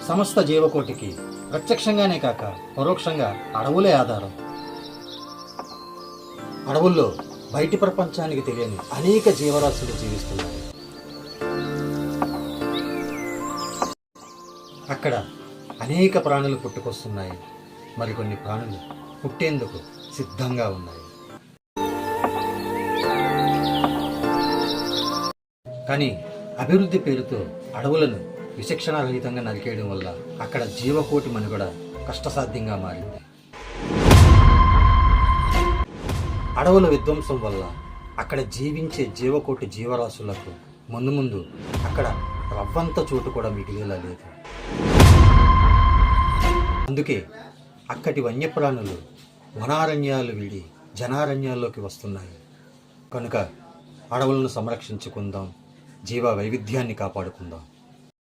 సమస్త జీవకోటికి ప్రత్యక్షంగానే కాక పరోక్షంగా అడవులే ఆధారం. అడవుల్లో బయటి ప్రపంచానికి తెలియని అనేక జీవరాశులు జీవిస్తున్నాయి. అక్కడ అనేక ప్రాణులు పుట్టుకొస్తున్నాయి, మరికొన్ని ప్రాణులు పుట్టేందుకు సిద్ధంగా ఉన్నాయి. కానీ అభివృద్ధి పేరుతో అడవులను విచక్షణారహితంగా నరికేయడం వల్ల అక్కడ జీవకోటి మనుగడ కష్టసాధ్యంగా మారింది. అడవుల విధ్వంసం వల్ల అక్కడ జీవించే జీవకోటి జీవరాశులకు ముందు ముందు అక్కడ రవ్వంత చోటు కూడా మిగిలేలా లేదు. అందుకే అక్కడి వన్యప్రాణులు వనారణ్యాలు వీడి జనారణ్యాల్లోకి వస్తున్నాయి. కనుక అడవులను సంరక్షించుకుందాం, జీవ వైవిధ్యాన్ని కాపాడుకుందాం.